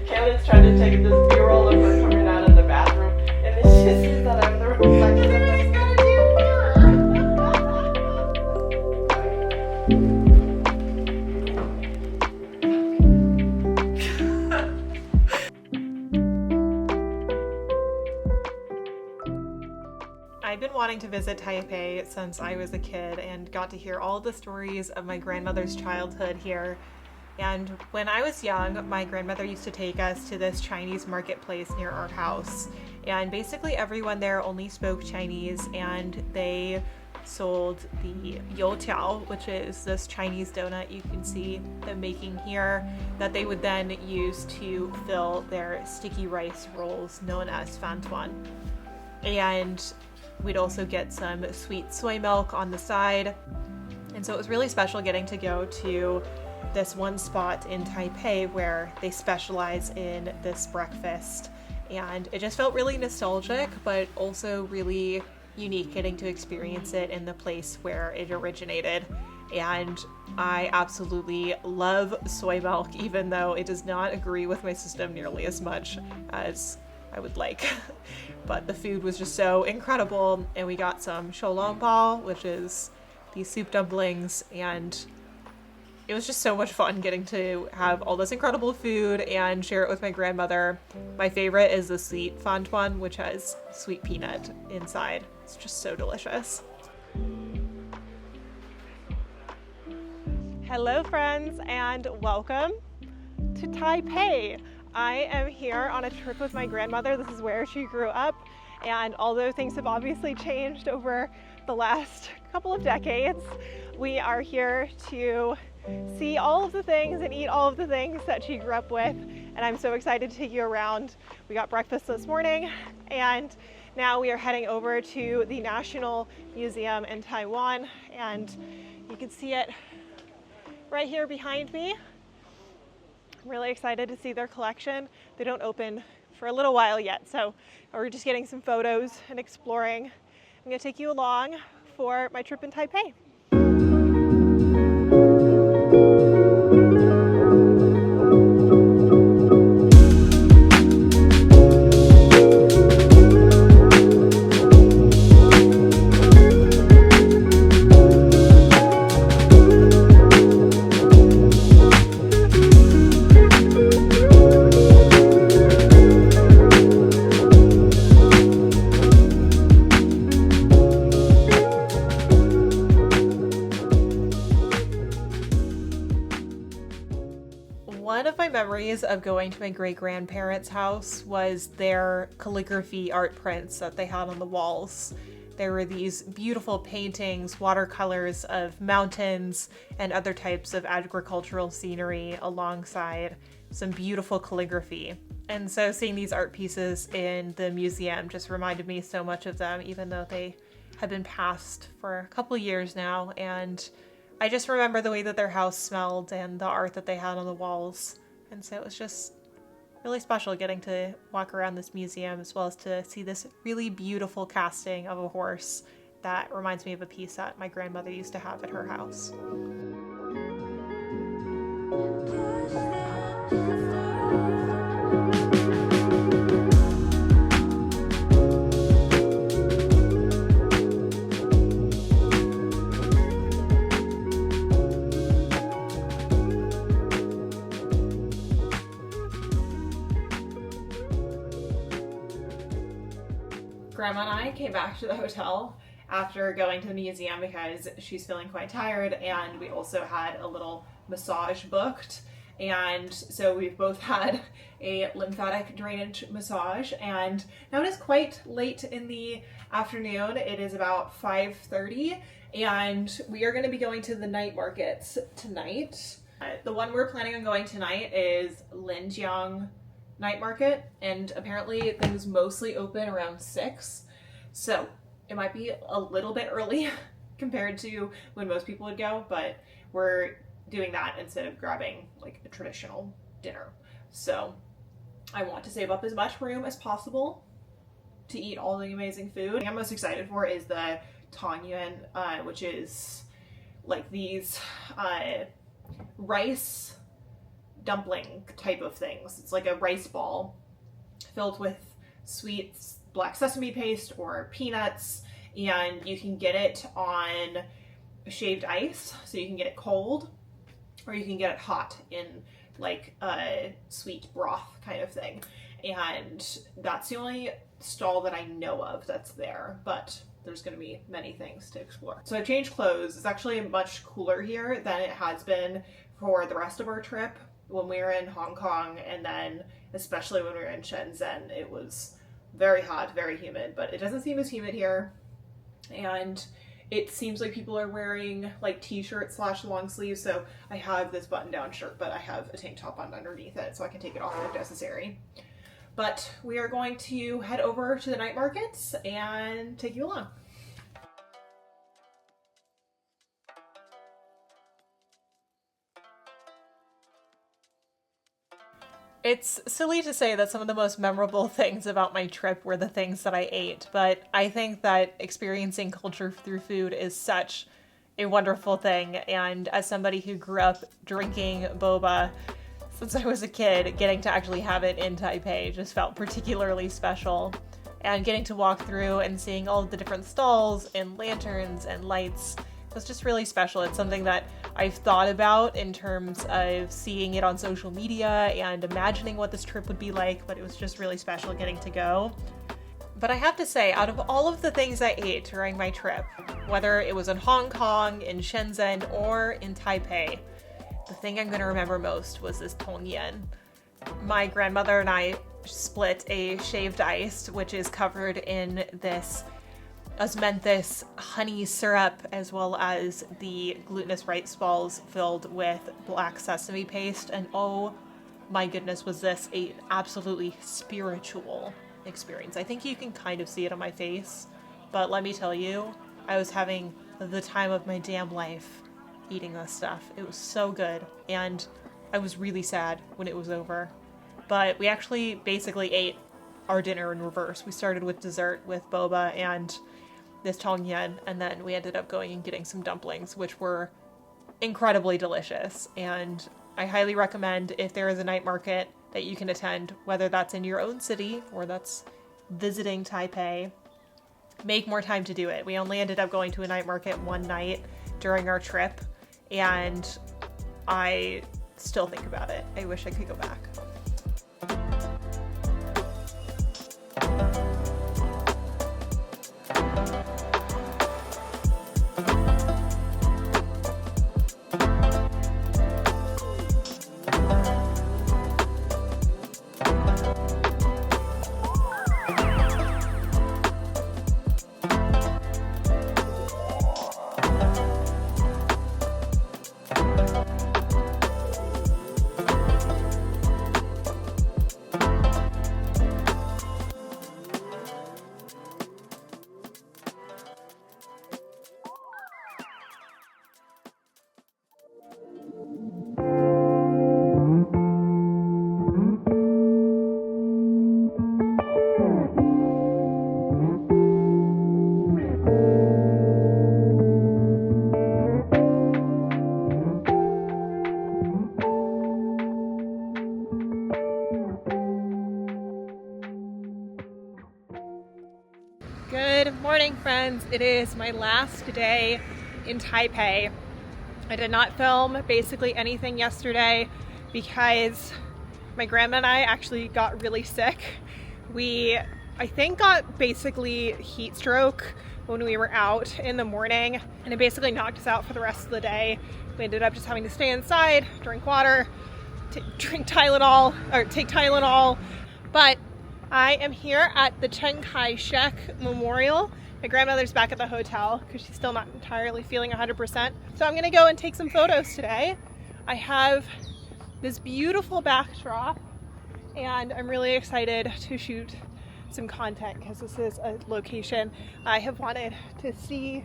Kaelyn's trying to take this B-roll of her coming out of the bathroom, and then she sees that I'm the reflection of what he's gonna do. I've been wanting to visit Taipei since I was a kid and got to hear all the stories of my grandmother's childhood here. And when I was young, my grandmother used to take us to this Chinese marketplace near our house. And basically everyone there only spoke Chinese, and they sold the youtiao, which is this Chinese donut you can see them making here, that they would then use to fill their sticky rice rolls known as fantuan. And we'd also get some sweet soy milk on the side. And so it was really special getting to go to this one spot in Taipei where they specialize in this breakfast, and it just felt really nostalgic but also really unique getting to experience it in the place where it originated. And I absolutely love soy milk, even though it does not agree with my system nearly as much as I would like. But the food was just so incredible, and we got some xiaolongbao, which is these soup dumplings, and it was just so much fun getting to have all this incredible food and share it with my grandmother. My favorite is the sweet fantuan, which has sweet peanut inside. It's just so delicious. Hello friends, and welcome to Taipei. I am here on a trip with my grandmother. This is where she grew up, and although things have obviously changed over the last couple of decades, we are here to see all of the things and eat all of the things that she grew up with, and I'm so excited to take you around. We got breakfast this morning, and now we are heading over to the National Museum in Taiwan, and you can see it right here behind me. I'm really excited to see their collection. They don't open for a little while yet, so we're just getting some photos and exploring. I'm going to take you along for my trip in Taipei. One of my memories of going to my great-grandparents' house was their calligraphy art prints that they had on the walls. There were these beautiful paintings, watercolors of mountains and other types of agricultural scenery alongside some beautiful calligraphy. And so seeing these art pieces in the museum just reminded me so much of them, even though they have been passed for a couple years now. And I just remember the way that their house smelled and the art that they had on the walls. And so it was just really special getting to walk around this museum, as well as to see this really beautiful casting of a horse that reminds me of a piece that my grandmother used to have at her house. Grandma and I came back to the hotel after going to the museum because she's feeling quite tired, and we also had a little massage booked. And so we've both had a lymphatic drainage massage, and now it is quite late in the afternoon. It is about 5:30, and we are going to be going to the night markets tonight. The one we're planning on going tonight is Linjiang night market, and apparently things mostly open around 6, so it might be a little bit early compared to when most people would go, but we're doing that instead of grabbing like a traditional dinner. So I want to save up as much room as possible to eat all the amazing food. The thing I'm most excited for is the Tongyuan, which is like these rice dumpling type of things. It's like a rice ball filled with sweet black sesame paste or peanuts, and you can get it on shaved ice, so you can get it cold, or you can get it hot in like a sweet broth kind of thing. And that's the only stall that I know of that's there, but there's going to be many things to explore. So I changed clothes. It's actually much cooler here than it has been for the rest of our trip. When we were in Hong Kong, and then especially when we were in Shenzhen, it was very hot, very humid, but it doesn't seem as humid here. And it seems like people are wearing like t-shirts / long sleeves, so I have this button-down shirt, but I have a tank top on underneath it, so I can take it off if necessary. But we are going to head over to the night markets and take you along. It's silly to say that some of the most memorable things about my trip were the things that I ate, but I think that experiencing culture through food is such a wonderful thing. And as somebody who grew up drinking boba since I was a kid, getting to actually have it in Taipei just felt particularly special. And getting to walk through and seeing all of the different stalls and lanterns and lights was just really special. It's something that I've thought about in terms of seeing it on social media and imagining what this trip would be like, but it was just really special getting to go. But I have to say, out of all of the things I ate during my trip, whether it was in Hong Kong, in Shenzhen, or in Taipei, the thing I'm going to remember most was this Tongyuan. My grandmother and I split a shaved ice, which is covered in this osmanthus honey syrup, as well as the glutinous rice balls filled with black sesame paste. And oh my goodness, was this an absolutely spiritual experience. I think you can kind of see it on my face, but let me tell you, I was having the time of my damn life eating this stuff. It was so good, and I was really sad when it was over. But we actually basically ate our dinner in reverse. We started with dessert with boba and this Tongyuan, and then we ended up going and getting some dumplings, which were incredibly delicious. And I highly recommend, if there is a night market that you can attend, whether that's in your own city or that's visiting Taipei, make more time to do it. We only ended up going to a night market one night during our trip, and I still think about it. I wish I could go back. Good morning, friends. It is my last day in Taipei. I did not film basically anything yesterday because my grandma and I actually got really sick. We, I think, got basically heat stroke when we were out in the morning, and it basically knocked us out for the rest of the day. We ended up just having to stay inside, drink water, take Tylenol, but I am here at the Cheng Shek Memorial. My grandmother's back at the hotel because she's still not entirely feeling 100%. So I'm gonna go and take some photos today. I have this beautiful backdrop and I'm really excited to shoot some content because this is a location I have wanted to see,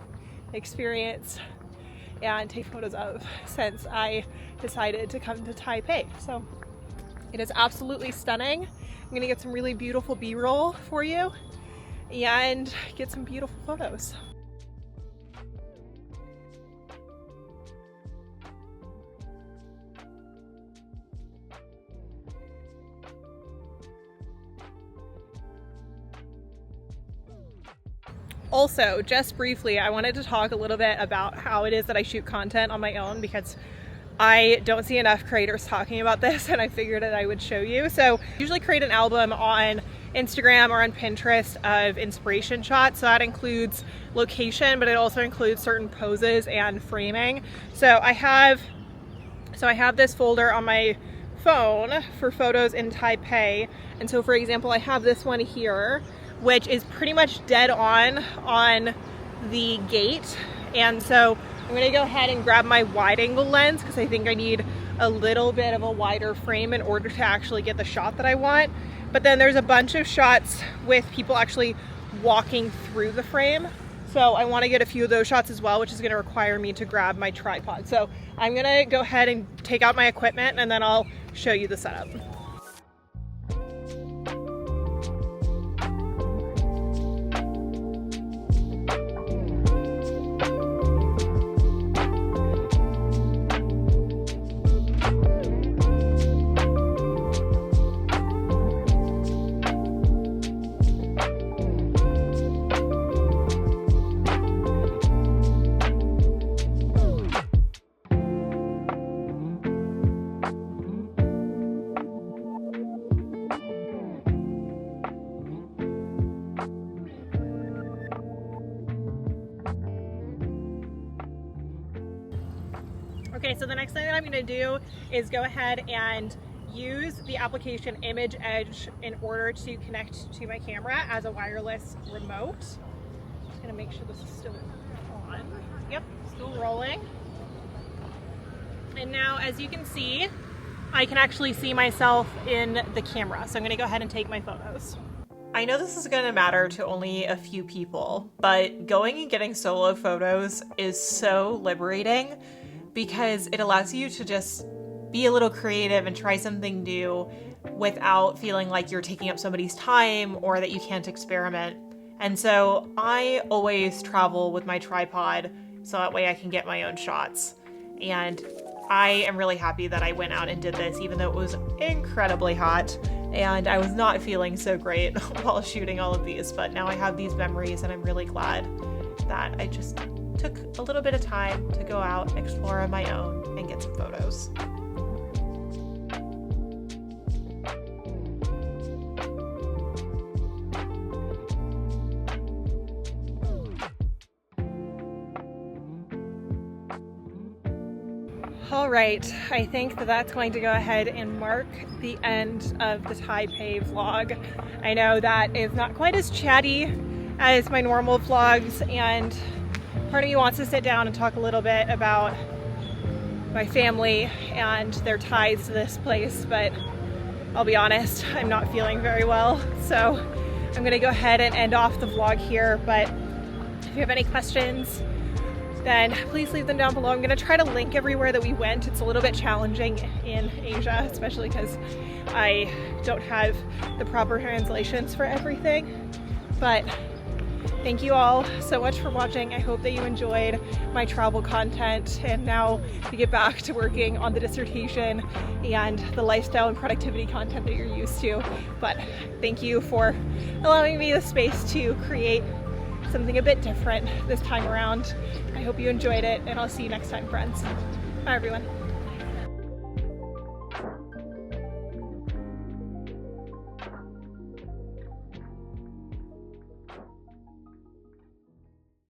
experience, and take photos of since I decided to come to Taipei. So it is absolutely stunning. I'm gonna get some really beautiful B-roll for you and get some beautiful photos. Also, just briefly, I wanted to talk a little bit about how it is that I shoot content on my own because I don't see enough creators talking about this and I figured that I would show you. So I usually create an album on Instagram or on Pinterest of inspiration shots. So that includes location, but it also includes certain poses and framing. So I have this folder on my phone for photos in Taipei. And so for example, I have this one here, which is pretty much dead on the gate. And so I'm gonna go ahead and grab my wide angle lens because I think I need a little bit of a wider frame in order to actually get the shot that I want. But then there's a bunch of shots with people actually walking through the frame. So I wanna get a few of those shots as well, which is gonna require me to grab my tripod. So I'm gonna go ahead and take out my equipment and then I'll show you the setup. Okay, so the next thing that I'm going to do is go ahead and use the application Image Edge in order to connect to my camera as a wireless remote. Just going to make sure this is still on. Yep, still rolling. And now, as you can see, I can actually see myself in the camera. So I'm going to go ahead and take my photos. I know this is going to matter to only a few people, but going and getting solo photos is so liberating because it allows you to just be a little creative and try something new without feeling like you're taking up somebody's time or that you can't experiment. And so I always travel with my tripod so that way I can get my own shots. And I am really happy that I went out and did this, even though it was incredibly hot and I was not feeling so great while shooting all of these. But now I have these memories and I'm really glad that I just took a little bit of time to go out, explore on my own, and get some photos. All right, I think that that's going to go ahead and mark the end of the Taipei vlog. I know that is not quite as chatty as my normal vlogs, and part of me wants to sit down and talk a little bit about my family and their ties to this place, but I'll be honest, I'm not feeling very well. So I'm gonna go ahead and end off the vlog here, but if you have any questions, then please leave them down below. I'm gonna try to link everywhere that we went. It's a little bit challenging in Asia, especially because I don't have the proper translations for everything, but thank you all so much for watching. I hope that you enjoyed my travel content, and now we get back to working on the dissertation and the lifestyle and productivity content that you're used to. But thank you for allowing me the space to create something a bit different this time around. I hope you enjoyed it, and I'll see you next time, friends. Bye, everyone.